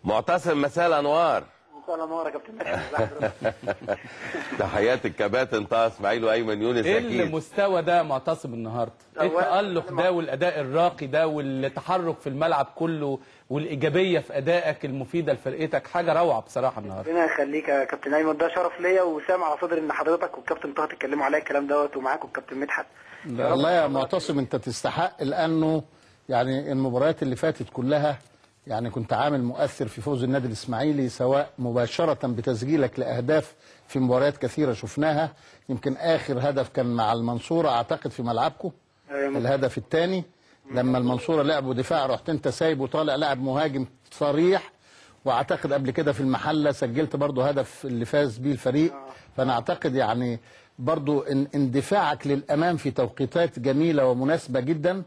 معتصم مساء الانوار. مساء الانوار يا كابتن مدحت. تحيات الكباتن طه اسماعيل وايمن يونس. ايه اكيد المستوى ده معتصم النهارده؟ ايه التألق ده والاداء الراقي ده والتحرك في الملعب كله والايجابيه في ادائك المفيده لفرقتك؟ حاجه روعه بصراحه النهارده. ربنا يخليك يا كابتن ايمن، ده شرف ليا وسامع على صدري ان حضرتك والكابتن طه تتكلموا عليا الكلام دوت، ومعاكم الكابتن مدحت. والله يا معتصم انت تستحق، لانه يعني المباريات اللي فاتت كلها يعني كنت عامل مؤثر في فوز النادي الاسماعيلي، سواء مباشره بتسجيلك لاهداف في مباريات كثيره شفناها. يمكن اخر هدف كان مع المنصوره اعتقد في ملعبكم، الهدف الثاني لما المنصوره لعبوا دفاع رحت انت سايب وطالع لاعب مهاجم صريح. واعتقد قبل كده في المحله سجلت برضو هدف اللي فاز بيه الفريق. فانا اعتقد يعني برضو اندفاعك للامام في توقيتات جميله ومناسبه جدا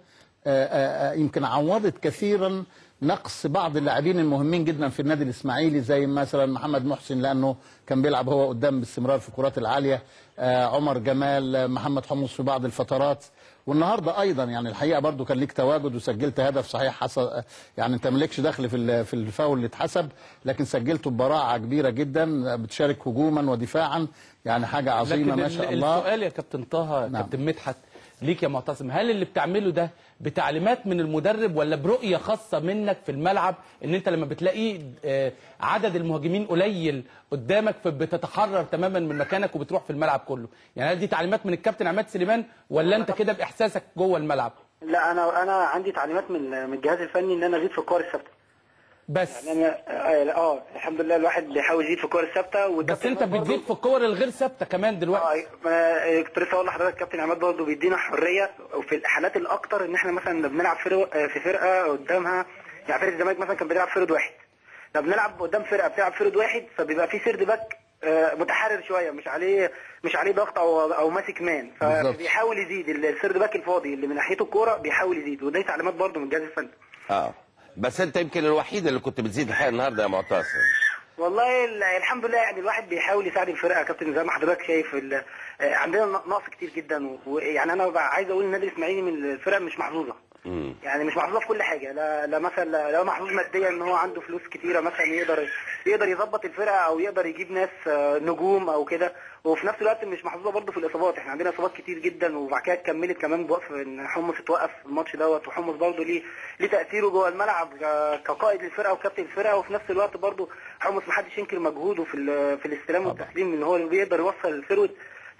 يمكن عوضت كثيرا نقص بعض اللاعبين المهمين جدا في النادي الاسماعيلي، زي مثلا محمد محسن لانه كان بيلعب هو قدام باستمرار في الكرات العاليه، عمر جمال، محمد حمص في بعض الفترات. والنهارده ايضا يعني الحقيقه برضو كان ليك تواجد وسجلت هدف صحيح حصل، يعني انت مالكش دخل في الفاول اللي اتحسب، لكن سجلته ببراعه كبيره جدا، بتشارك هجوما ودفاعا، يعني حاجه عظيمه ما شاء الله. السؤال يا كابتن طه، كابتن مدحت ليك يا معتصم، هل اللي بتعمله ده بتعليمات من المدرب ولا برؤيه خاصه منك في الملعب، ان انت لما بتلاقي عدد المهاجمين قليل قدامك فبتتحرر تماما من مكانك وبتروح في الملعب كله؟ يعني هل دي تعليمات من الكابتن عماد سليمان ولا انت كده باحساسك جوه الملعب؟ لا انا عندي تعليمات من الجهاز الفني ان انا ازيد في الكور الثابته بس. يعني انا الحمد لله الواحد بيحاول يزيد في الكور الثابته. بس انت بتزيد في الكور الغير ثابته كمان دلوقتي. كنت لسه هقول لحضرتك الكابتن عماد برضه بيدينا حريه، وفي الحالات الاكتر ان احنا مثلا بنلعب في فرقه قدامها، يعني فرقه الزمالك مثلا كان بيلعب فرد واحد، لما بنلعب قدام فرقه بتلعب فرد واحد فبيبقى في سيرد باك متحرر شويه، مش عليه ضغط او ماسك مان، فبيحاول يزيد السيرد باك الفاضي اللي من ناحيته الكوره بيحاول يزيد، ودي تعليمات برضه من الجهاز الفني. بس انت يمكن الوحيد اللي كنت بتزيد الحقيقه النهارده يا معتصم. والله الحمد لله، يعني الواحد بيحاول يساعد الفرقه يا كابتن زي ما حضرتك شايف. عندنا نقص كتير جدا، ويعني انا عايز اقول النادي الاسماعيلي من الفرق مش محظوظه. يعني مش محظوظه في كل حاجه، لا مثلا لا محظوظ ماديا ان هو عنده فلوس كتيره مثلا يقدر يظبط الفرقه او يقدر يجيب ناس نجوم او كده، وفي نفس الوقت مش محظوظه برضه في الاصابات. احنا عندنا اصابات كتير جدا، وبعد كده كملت كمان بوقف ان حمص اتوقف الماتش دوت، وحمص برضه ليه تاثيره جوه الملعب كقائد للفرقه وكابتن الفرقه، وفي نفس الوقت برضه حمص محدش ينكر مجهوده في الاستلام والتسليم، ان هو بيقدر يوصل الفرود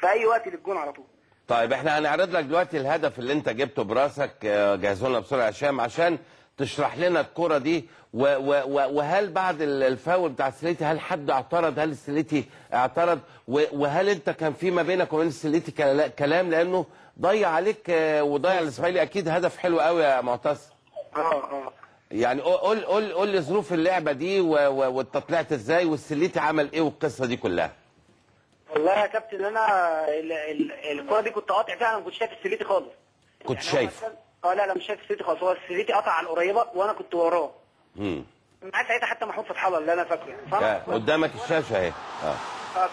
في اي وقت للجون على طول. طيب احنا هنعرض لك دلوقتي الهدف اللي انت جبته براسك، جهزوا لنا بسرعه يا هشام عشان تشرح لنا الكرة دي. وهل بعد الفاول بتاع السليتي هل حد اعترض؟ هل السليتي اعترض؟ وهل انت كان في ما بينك وبين السليتي كلام؟ لانه ضيع عليك وضيع الاسماعيلي اكيد هدف حلو قوي يا معتصم. يعني قول لي ظروف اللعبه دي وانت طلعت ازاي والسليتي عمل ايه والقصه دي كلها. والله يا كابتن انا الكرة دي كنت قاطع فيها، انا ما كنتش شايف السليتي خالص. كنت يعني شايف؟ لا مش شايف السليتي خالص، هو السليتي قطع على القريبه وانا كنت وراه. معايا ساعتها حتى محمود فتح الله اللي انا فاكره يعني. قدامك الشاشه اهي.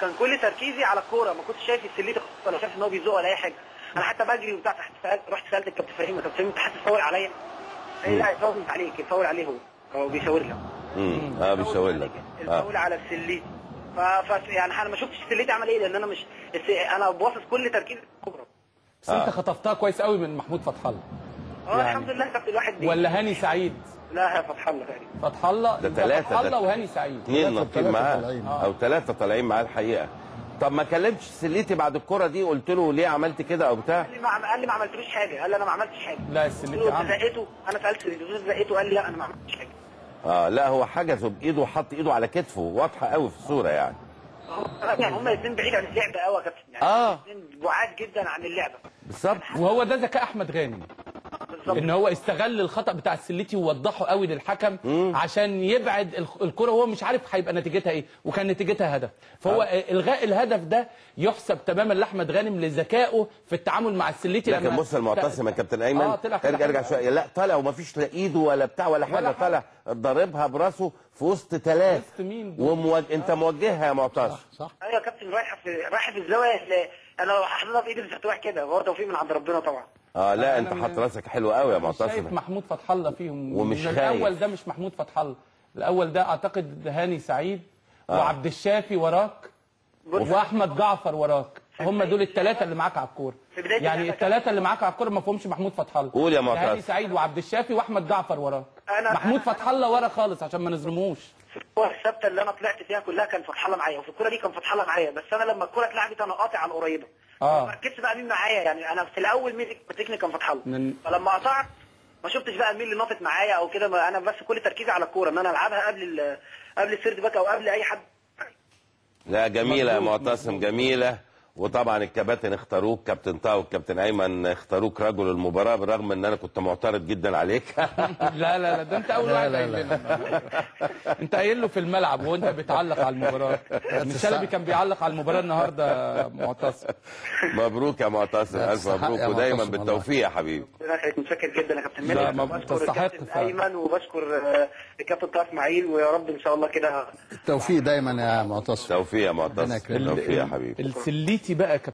كان كل تركيزي على الكوره، ما كنتش شايف السليتي خالص ولا شايف ان هو بيزوق ولا اي حاجه. انا حتى بجري وبتاع رحت سالت الكابتن فهيم، كابتن فهيم انت حاسس فاول عليا؟ لا الفاول مش عليك، الفاول عليه هو بيشاور لك. بيشاور لك الفاول على السليتي. يعني انا ما شفتش السليتي عمل ايه، لان انا باصص كل تركيز الكوره. بس انت خطفتها كويس قوي من محمود فتح الله. يعني الحمد لله كابتن الواحد دي. ولا هاني سعيد؟ لا فتح الله تقريبا. فتح الله ده ثلاثه، فتح الله وهاني سعيد 2 ناطين معاه او 3 طالعين معاه الحقيقه. طب ما كلمتش السليتي بعد الكرة دي قلت له ليه عملت كده او بتاع؟ قال لي ما عملتلوش حاجه، قال لي انا ما عملتش حاجه. لا السليتي عمل. زقيته، انا سالت السليتي زقيته قال لي لا انا ما عملتش حاجه. لا هو حجزه بايده وحط ايده على كتفه، واضحه قوي في الصوره يعني. يعني هما الاثنين بعيد عن اللعبه قوي يا كابتن، يعني الاثنين بعاد جدا عن اللعبه. بالظبط، وهو ده ذكاء احمد غانم. ان هو استغل الخطأ بتاع السليتي ووضحه قوي للحكم عشان يبعد الكرة، وهو مش عارف هيبقى نتيجتها ايه، وكان نتيجتها هدف. فهو الغاء الهدف ده يحسب تماما لاحمد غانم لذكائه في التعامل مع السليتي. لكن بص المعتصم يا كابتن ايمن ارجع شويه، لا طالع ومفيش لا ايده ولا بتاع ولا حاجه، طالع ضاربها براسه في وسط 3 انت موجهها يا معتصم. صح ايوه يا كابتن، رايحه في الزاويه، انا لو حاططها في ايدي مش هتروح كده، هو توفيق من عند ربنا طبعا. لا انت حاطط راسك حلو قوي يا معتصم. شايف محمود فتح الله فيهم ومش الاول، ده مش محمود فتح الله، الاول ده اعتقد هاني سعيد وعبد الشافي وراك واحمد جعفر وراك، هم دول الثلاثه اللي معاك على الكوره. يعني الثلاثه اللي معاك على الكوره ما فيهمش محمود فتح الله. قول يا معتز. هاني سعيد وعبد الشافي واحمد جعفر وراك. محمود فتح الله ورا خالص عشان ما نظلموش. الكوره الثابته اللي انا طلعت فيها كلها كان فتح الله معايا، وفي الكوره دي كان فتح الله معايا، بس انا لما الكوره اتلعبت انا قاطع على القريبه. ما ركزتش بقى مين معايا، يعني انا في الاول مسكني كان فتح الله، فلما قطعت ما شفتش بقى مين اللي ناطط معايا او كده، انا بس كل تركيزي على الكوره ان انا العبها قبل السيرد باك او قبل اي حد. لا جميله يا معتصم، جميله. وطبعا الكباتن اختاروك، كابتن طه والكابتن ايمن اختاروك رجل المباراه، بالرغم ان انا كنت معترض جدا عليك. لا لا لا، ده انت اول واحد قايل لنا. انت قايل له في الملعب وانت بتعلق على المباراه. الشلبي كان بيعلق على المباراه النهارده معتصم. مبروك يا معتصم، الف مبروك ودايما بالتوفيق يا حبيبي. انا متشكر جدا يا كابتن مدحت، بشكر الكابتن ايمن وبشكر الكابتن طه اسماعيل، ويا رب ان شاء الله كده التوفيق دايما يا معتصم. توفيق يا معتصم، توفيق يا حبيبي. السليتي بقى